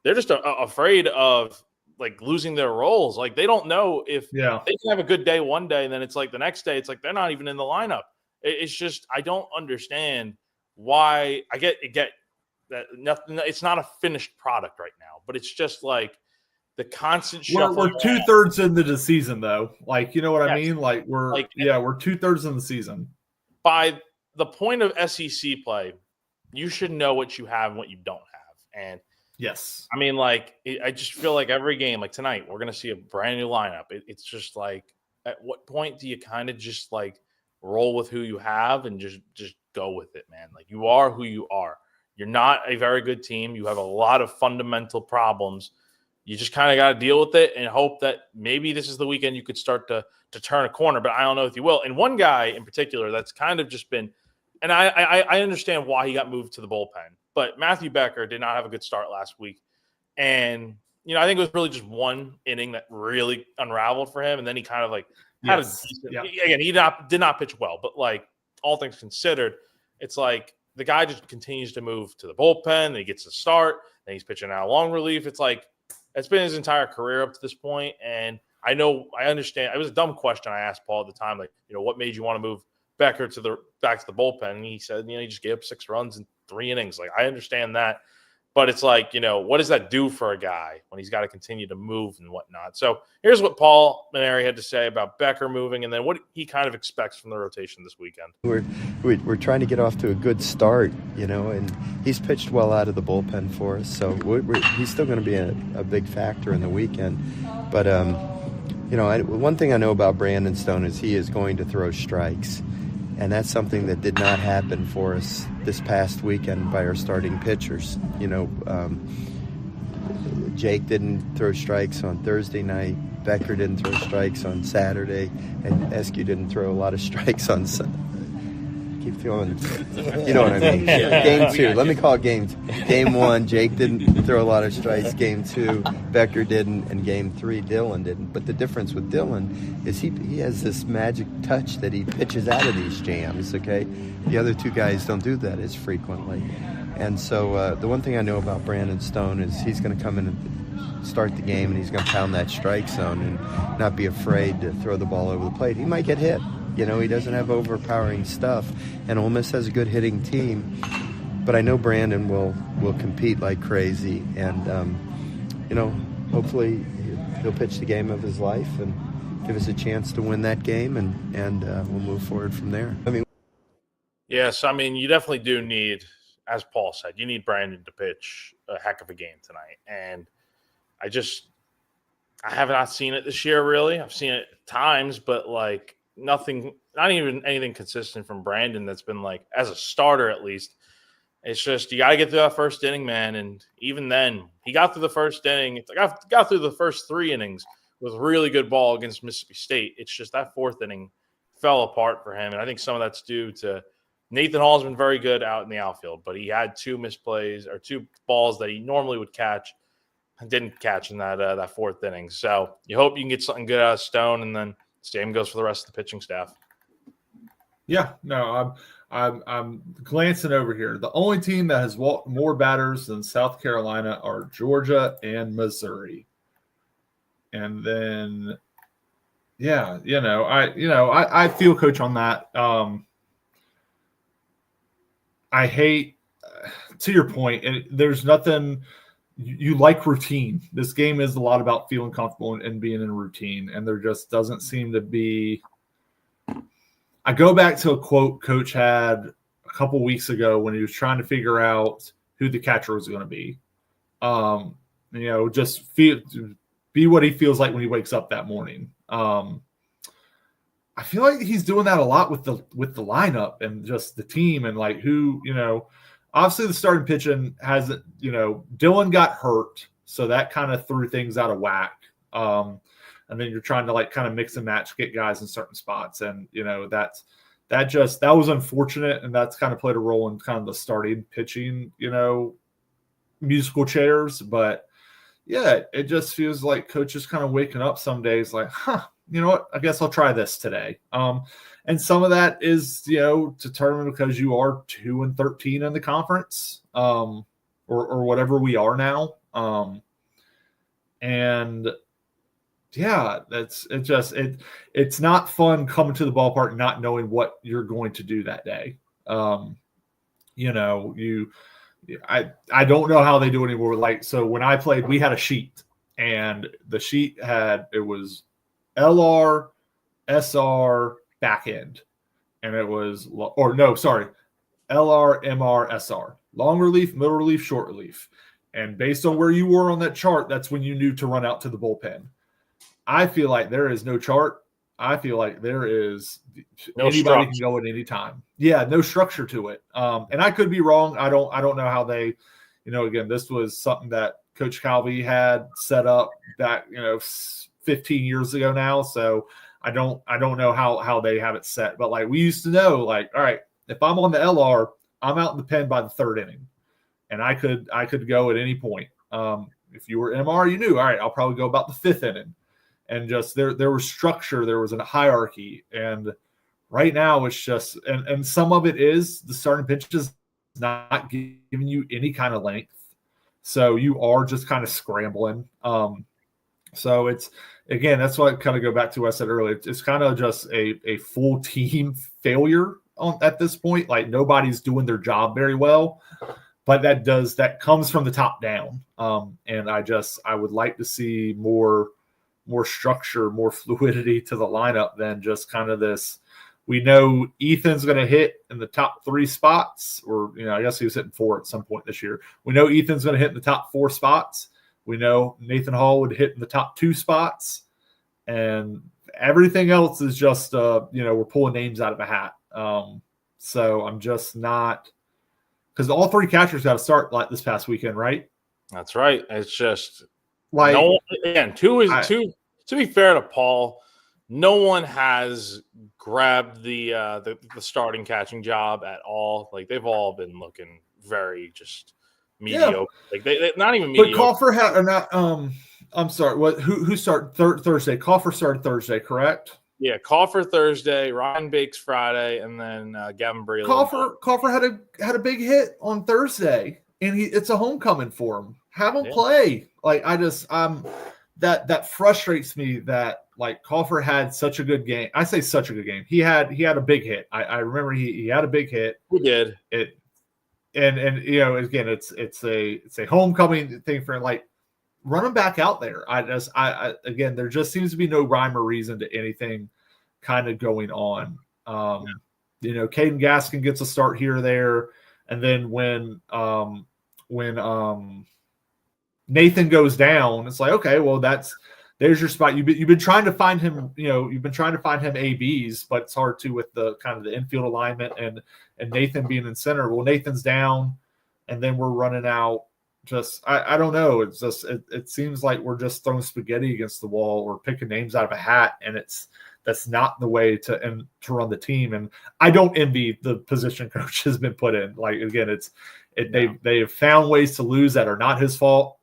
they're just afraid of like losing their roles. Like they don't know if they can have a good day one day and then it's like the next day it's like they're not even in the lineup. It's just I don't understand why. I get that nothing. It's not a finished product right now, but it's just like the constant shuffling.
We're 2/3 into the season though. Like you know what I mean? Like we're 2/3 in the season.
By the point of SEC play, you should know what you have and what you don't have. And
yes,
I mean, like I just feel like every game, like tonight, we're gonna see a brand new lineup. It's just like, at what point do you kind of just like roll with who you have and just go with it, man? Like you are who you are. You're not a very good team. You have a lot of fundamental problems. You just kind of got to deal with it and hope that maybe this is the weekend you could start to turn a corner. But I don't know if you will. And one guy in particular that's kind of just been, and I understand why he got moved to the bullpen, but Matthew Becker did not have a good start last week. And, I think it was really just one inning that really unraveled for him. And then he kind of like had a decent, again, he did not pitch well, but like all things considered, it's like the guy just continues to move to the bullpen. Then he gets a start. Then he's pitching out long relief. It's like, it's been his entire career up to this point. And I understand. It was a dumb question I asked Paul at the time. Like, what made you want to move Becker back to the bullpen? And he said, he just gave up 6 runs in 3 innings. Like, I understand that. But it's like, what does that do for a guy when he's got to continue to move and whatnot? So here's what Paul Maneri had to say about Becker moving and then what he kind of expects from the rotation this weekend.
We're trying to get off to a good start, and he's pitched well out of the bullpen for us. So he's still going to be a big factor in the weekend. But, one thing I know about Brandon Stone is he is going to throw strikes. And that's something that did not happen for us this past weekend by our starting pitchers. Jake didn't throw strikes on Thursday night. Becker didn't throw strikes on Saturday. And Eskew didn't throw a lot of strikes on Sunday. Keep feeling, you know what I mean. Game 2. Let me call it game 2. Game 1, Jake didn't throw a lot of strikes. Game 2, Becker didn't. And game 3, Dylan didn't. But the difference with Dylan is he has this magic touch that he pitches out of these jams, okay? The other 2 guys don't do that as frequently. And so the one thing I know about Brandon Stone is he's going to come in and start the game and he's going to pound that strike zone and not be afraid to throw the ball over the plate. He might get hit. He doesn't have overpowering stuff, and Ole Miss has a good hitting team. But I know Brandon will compete like crazy, and hopefully he'll pitch the game of his life and give us a chance to win that game, and we'll move forward from there.
Yes, you definitely do need, as Paul said, you need Brandon to pitch a heck of a game tonight, and I have not seen it this year really. I've seen it at times, but like. Nothing, not even anything consistent from Brandon that's been like, as a starter at least. It's just you got to get through that first inning, man. And even then, he got through the first inning. It's like I got through the first 3 innings with really good ball against Mississippi State. It's just that 4th inning fell apart for him. And I think some of that's due to Nathan Hall's been very good out in the outfield, but he had 2 misplays or 2 balls that he normally would catch and didn't catch in that 4th inning. So you hope you can get something good out of Stone, and then same goes for the rest of the pitching staff.
Yeah, no, I'm glancing over here. The only team that has walked more batters than South Carolina are Georgia and Missouri. And then, I feel coach on that. I hate, to your point, and there's nothing. You like routine. This game is a lot about feeling comfortable and being in routine, and there just doesn't seem to be. I go back to a quote Coach had a couple weeks ago when he was trying to figure out who the catcher was going to be. Just be what he feels like when he wakes up that morning. I feel like he's doing that a lot with the lineup and just the team and like who, obviously the starting pitching hasn't, Dylan got hurt, so that kind of threw things out of whack. And then you're trying to like kind of mix and match, get guys in certain spots, and that was unfortunate, and that's kind of played a role in kind of the starting pitching, musical chairs. But yeah, it just feels like coach is kind of waking up some days like, you know what? I guess I'll try this today. And some of that is, determined because you are 2-13 in the conference, or whatever we are now. And yeah, it's not fun coming to the ballpark not knowing what you're going to do that day. I don't know how they do it anymore. Like, so when I played, we had a sheet, and the sheet it was LR, SR, back end. And it was, LR, MR, SR. Long relief, middle relief, short relief. And based on where you were on that chart, that's when you knew to run out to the bullpen. I feel like there is no chart. I feel like there is anybody can go at any time. Yeah, no structure to it. And I could be wrong. I don't know how they, again, this was something that Coach Calvi had set up back, 15 years ago now. So I don't know how they have it set. But like we used to know, like, all right, if I'm on the LR, I'm out in the pen by the third inning, and I could go at any point. If you were MR, you knew, all right, I'll probably go about the fifth inning. And just there was structure, there was a hierarchy. And right now it's just, and some of it is the starting pitch is not giving you any kind of length. So you are just kind of scrambling. So it's, again, that's why I kind of go back to what I said earlier. It's kind of just a full team failure at this point. Like nobody's doing their job very well, but that comes from the top down. And I would like to see more structure, more fluidity to the lineup than just kind of this. We know Ethan's going to hit in the top 3 spots, or, I guess he was hitting 4 at some point this year. We know Ethan's going to hit in the top 4 spots. We know Nathan Hall would hit in the top 2 spots, and everything else is just, we're pulling names out of a hat. So I'm just not, because all 3 catchers got to start like this past weekend, right?
That's right. It's just
like,
two is two. To be fair to Paul, no one has grabbed the starting catching job at all. Like they've all been looking very just mediocre. Yeah. Like they not even mediocre.
But Coffer had or not. I'm sorry. What? Who started Thursday? Coffer started Thursday, correct?
Yeah, Coffer Thursday, Ryan Bakes Friday, and then Gavin Brealey.
Coffer had a big hit on Thursday, and it's a homecoming for him. Have him play. Like that frustrates me that like Coffer had such a good game. I say such a good game. He had a big hit. I remember he had a big hit.
He did
it, and again it's a homecoming thing for like run him back out there. Again there just seems to be no rhyme or reason to anything kind of going on. Caden Gaskin gets a start here or there, and then when Nathan goes down, it's like, okay, well, there's your spot. You've been trying to find him, you've been trying to find him ABs, but it's hard to with the kind of the infield alignment and Nathan being in center. Well, Nathan's down, and then we're running out. Just I don't know. It's just it seems like we're just throwing spaghetti against the wall. We're picking names out of a hat, and that's not the way to run the team. And I don't envy the position coach has been put in. Like again, they have found ways to lose that are not his fault.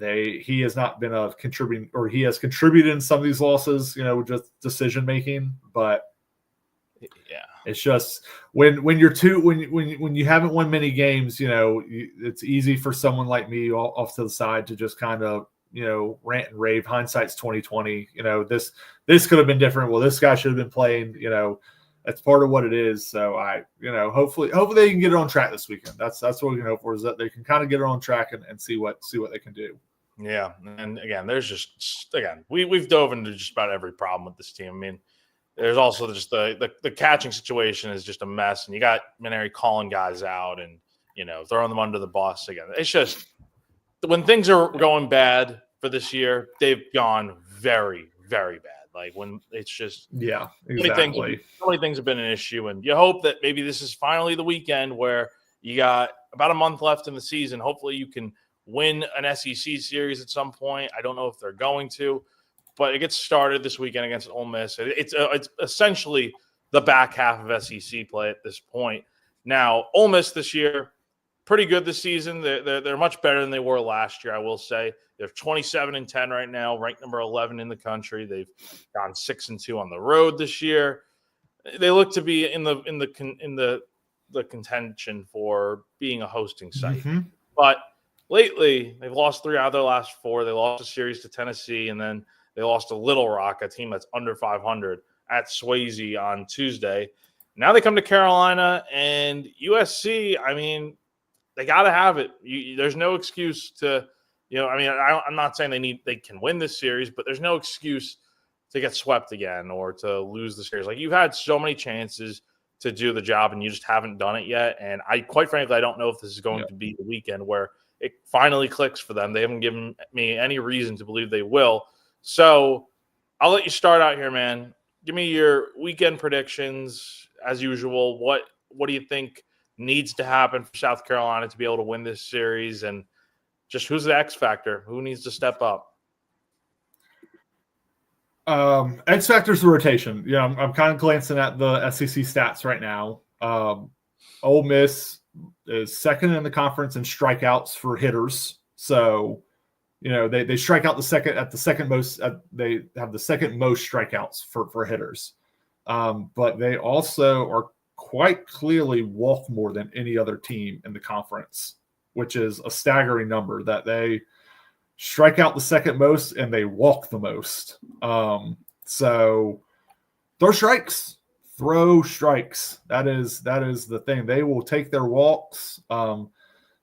He has not been contributing, or he has contributed in some of these losses, just decision making. But
yeah,
it's just when you haven't won many games, it's easy for someone like me off to the side to just kind of rant and rave. Hindsight's 2020. This could have been different. Well, this guy should have been playing. That's part of what it is. So hopefully they can get it on track this weekend. That's what we can hope for, is that they can kind of get it on track and see what they can do.
Yeah. And again, we've dove into just about every problem with this team. I mean, there's also just the catching situation is just a mess, and you got Maneri calling guys out and, throwing them under the bus again. It's just when things are going bad for this year, they've gone very, very bad. Like when it's just
Yeah, exactly.
so many things have been an issue, and you hope that maybe this is finally the weekend where you got about a month left in the season. Hopefully you can win an SEC series at some point. I don't know if they're going to, but it gets started this weekend against Ole Miss. It's essentially the back half of SEC play at this point. Now, Ole Miss this year, pretty good this season. They're much better than they were last year, I will say. They're 27-10 right now, ranked number 11 in the country. They've gone 6-2 on the road this year. They look to be in the contention for being a hosting site.
Mm-hmm.
But lately, they've lost 3 out of their last 4. They lost a series to Tennessee, and then they lost to Little Rock, a team that's under 500, at Swayze on Tuesday. Now they come to Carolina and USC. I mean, they got to have it. There's no excuse to, I'm not saying they can win this series, but there's no excuse to get swept again or to lose the series. Like, you've had so many chances to do the job and you just haven't done it yet. And quite frankly, I don't know if this is going to be the weekend where it finally clicks for them. They haven't given me any reason to believe they will. So I'll let you start out here, man. Give me your weekend predictions as usual. What do you think needs to happen for South Carolina to be able to win this series? And just who's the X factor? Who needs to step up?
X factor's the rotation. Yeah, I'm kind of glancing at the SEC stats right now. Ole Miss is second in the conference in strikeouts for hitters. So, they strike out the second most. They have the second most strikeouts for hitters. But they also are quite clearly walk more than any other team in the conference, which is a staggering number, that they strike out the second most and they walk the most. So throw strikes. That is the thing. They will take their walks.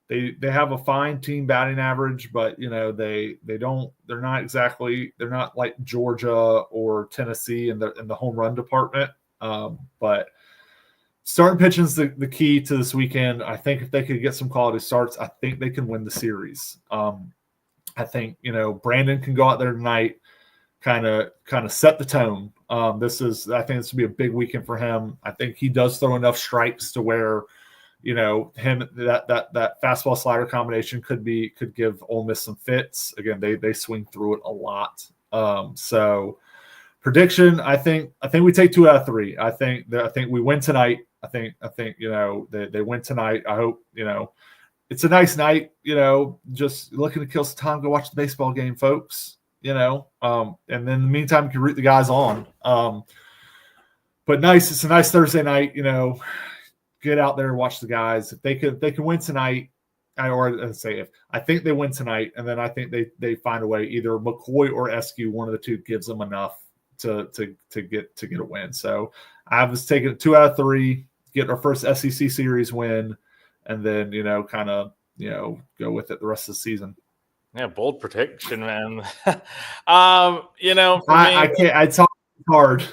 They have a fine team batting average, but they're not like Georgia or Tennessee in the home run department. But starting pitching is the key to this weekend. I think if they could get some quality starts, I think they can win the series. I think, Brandon can go out there tonight, kind of set the tone. I think this will be a big weekend for him. I think he does throw enough strikes to where, that fastball slider combination could give Ole Miss some fits. Again, they swing through it a lot. So prediction, I think we take 2 out of 3. I think we win tonight. I think they win tonight. I hope, it's a nice night, just looking to kill some time, go watch the baseball game, folks, and then in the meantime, you can root the guys on. But nice. It's a nice Thursday night, get out there and watch the guys. If they can win tonight, I think they win tonight, and then I think they find a way, either McCoy or Eskew, one of the two gives them enough to get a win. So I was taking 2 out of 3, get our first SEC series win, and then go with it the rest of the season.
Yeah, bold prediction, man.
I can't. It's hard.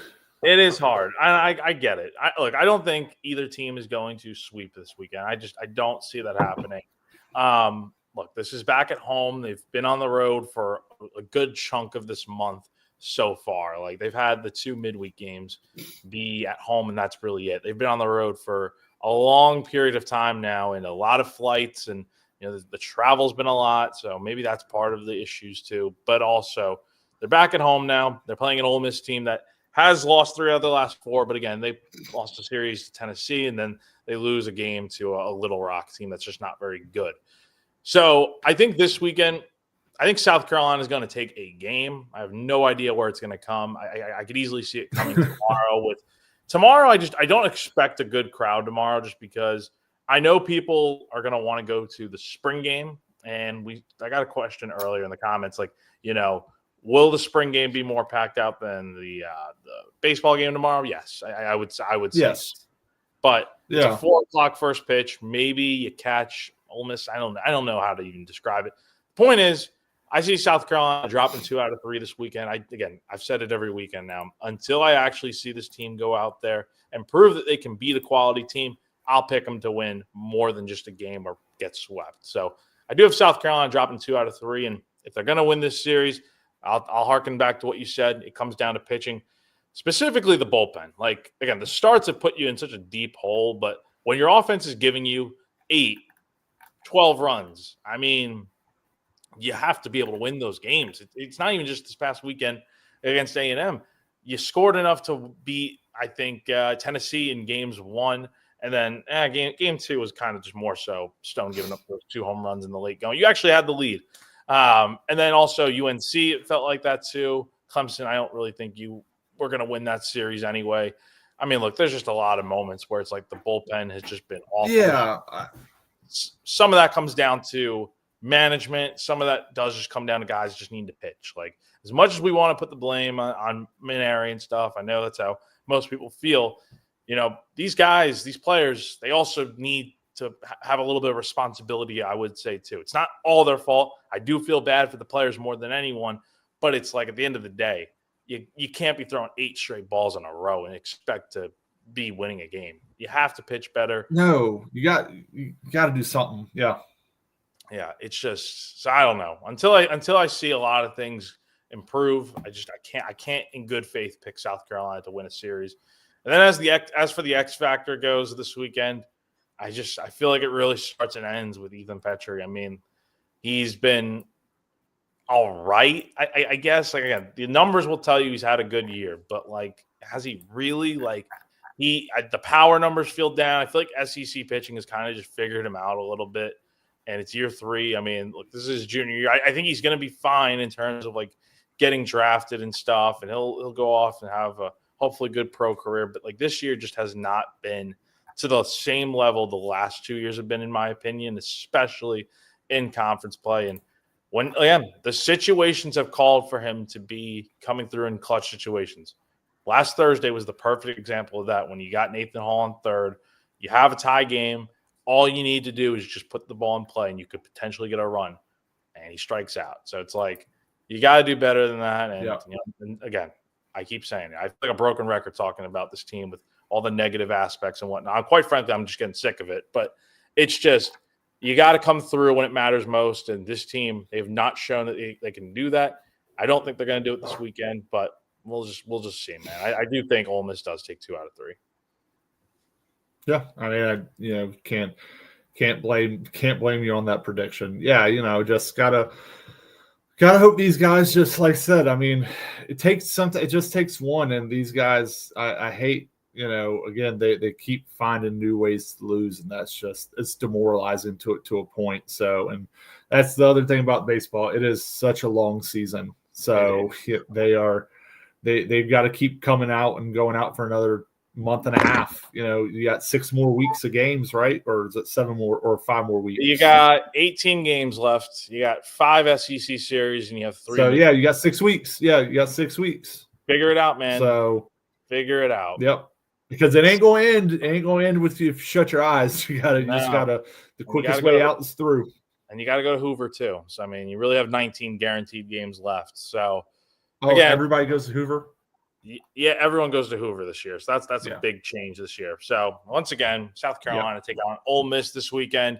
It is hard. I get it. I don't think either team is going to sweep this weekend. I don't see that happening. Look, this is back at home. They've been on the road for a good chunk of this month so far. Like, they've had the 2 midweek games be at home, and that's really it. They've been on the road for a long period of time now, and a lot of flights, and the travel's been a lot. So maybe that's part of the issues too. But also, they're back at home now. They're playing an Ole Miss team that has lost 3 out of the last 4, but again, they lost a series to Tennessee, and then they lose a game to a Little Rock team that's just not very good. So I think this weekend, I think South Carolina is going to take a game. I have no idea where it's going to come. I could easily see it coming tomorrow. I don't expect a good crowd tomorrow, just because I know people are going to want to go to the spring game. And I got a question earlier in the comments, like, will the spring game be more packed out than the baseball game tomorrow? Yes, I would say yes. But it's a 4:00 first pitch. Maybe you catch Ole Miss. I don't know how to even describe it. The point is, I see South Carolina dropping 2 out of 3 this weekend. I've said it every weekend now. Until I actually see this team go out there and prove that they can beat a quality team, I'll pick them to win more than just a game or get swept. So I do have South Carolina dropping 2 out of 3, and if they're going to win this series, I'll harken back to what you said. It comes down to pitching, specifically the bullpen. Like, again, the starts have put you in such a deep hole, but when your offense is giving you 8, 12 runs, I mean, you have to be able to win those games. It's not even just this past weekend against A&M. You scored enough to beat, I think, Tennessee in games 1. And then game 2 was kind of just more so Stone giving up those 2 home runs in the late going. You actually had the lead. And then also UNC, it felt like that too. Clemson, I don't really think you were going to win that series anyway. I mean, look, there's just a lot of moments where it's like the bullpen has just been awful.
Yeah.
Some of that comes down to management. Some of that does just come down to guys just need to pitch. Like, as much as we want to put the blame on Minari and stuff, I know that's how most people feel. You know, these guys, these players, they also need to have a little bit of responsibility, I would say, too. It's not all their fault. I do feel bad for the players more than anyone, but it's like at the end of the day, you can't be throwing 8 straight balls in a row and expect to be winning a game. You have to pitch better.
No, you got to do something. Yeah.
Yeah, it's just, so I don't know. Until I see a lot of things improve, I can't in good faith pick South Carolina to win a series. And then as for the X factor goes this weekend, I feel like it really starts and ends with Ethan Petrie. I mean, he's been all right, I guess. Like, again, the numbers will tell you he's had a good year, but like, has he really? Like, the power numbers feel down. I feel like SEC pitching has kind of just figured him out a little bit, and it's year 3. I mean, look, this is his junior year. I think he's going to be fine in terms of like getting drafted and stuff, and he'll go off and have a hopefully good pro career. But like, this year just has not been to the same level the last 2 years have been, in my opinion, especially in conference play. And when, again, the situations have called for him to be coming through in clutch situations. Last Thursday was the perfect example of that. When you got Nathan Hall on third, you have a tie game. All you need to do is just put the ball in play, and you could potentially get a run. And he strikes out. So it's like, you got to do better than that. And, and again, I keep saying it. I feel like a broken record talking about this team with all the negative aspects and whatnot. Quite frankly, I'm just getting sick of it. But it's just, you got to come through when it matters most. And this team, they've not shown that they can do that. I don't think they're going to do it this weekend, but we'll just see, man. I do think Ole Miss does take 2 out of 3.
Yeah, I mean, can't blame you on that prediction. Yeah, just gotta hope these guys, just like I said. I mean, it takes something. It just takes one, and these guys, I hate. Again, they keep finding new ways to lose, and it's demoralizing to a point. So, and that's the other thing about baseball. It is such a long season, so they've got to keep coming out and going out for another month and a half. You got 6 more weeks of games, right? Or is it 7 more or 5 more weeks?
You got 18 games left. You got 5 SEC series, and you have 3.
So you got 6 weeks. Yeah, you got 6 weeks.
Figure it out, man.
So
figure it out.
Yep. Because it ain't going to end. It ain't going to end with you if you shut your eyes. You just gotta. The quickest way out is through.
And you got to go to Hoover too. So I mean, you really have 19 guaranteed games left. So
again, everybody goes to Hoover.
Yeah, everyone goes to Hoover this year. So that's a big change this year. So once again, South Carolina take on Ole Miss this weekend.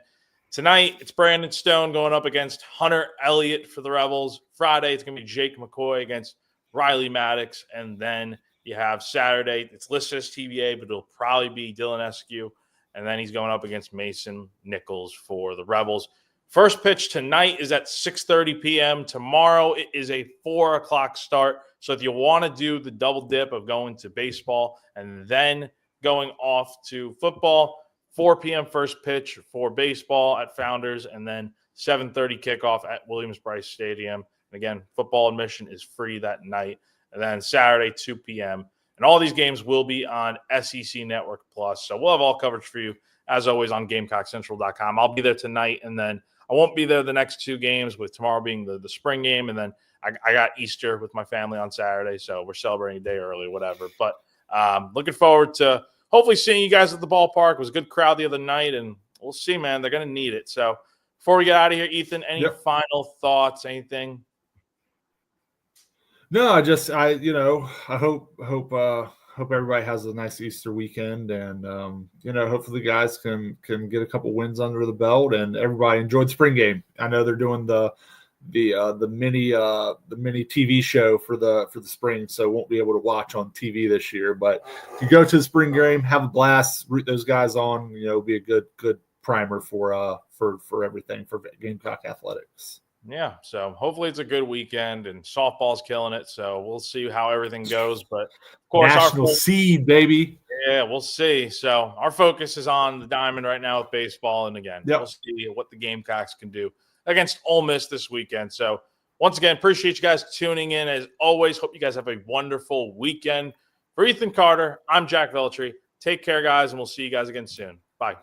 Tonight, it's Brandon Stone going up against Hunter Elliott for the Rebels. Friday, it's going to be Jake McCoy against Riley Maddox. And then you have Saturday, it's listed as TBA, but it'll probably be Dylan Eskew. And then he's going up against Mason Nichols for the Rebels. First pitch tonight is at 6:30 p.m. Tomorrow it is a 4 o'clock start. So if you want to do the double dip of going to baseball and then going off to football, 4 p.m. first pitch for baseball at Founders, and then 7:30 kickoff at Williams-Brice Stadium. And again, football admission is free that night. And then Saturday, 2 p.m. And all these games will be on SEC Network Plus. So we'll have all coverage for you, as always, on GamecockCentral.com. I'll be there tonight, and then I won't be there the next 2 games, with tomorrow being the spring game. And then I got Easter with my family on Saturday, so we're celebrating a day early, whatever. But looking forward to hopefully seeing you guys at the ballpark. It was a good crowd the other night, and we'll see, man. They're going to need it. So before we get out of here, Ethan, any final thoughts, anything?
No, I hope everybody has a nice Easter weekend, and hopefully the guys can get a couple wins under the belt, and everybody enjoyed spring game. I know they're doing the the mini TV show for the spring, so won't be able to watch on TV this year. But if you go to the spring game, have a blast, root those guys on. Be a good primer for everything for Gamecock athletics.
Yeah, so hopefully it's a good weekend, and softball's killing it. So we'll see how everything goes. But of course,
national seed, baby.
Yeah, we'll see. So our focus is on the diamond right now with baseball, and again, we'll see what the Gamecocks can do against Ole Miss this weekend. So once again, appreciate you guys tuning in. As always, hope you guys have a wonderful weekend. For Ethan Carter, I'm Jack Veltri. Take care, guys, and we'll see you guys again soon. Bye.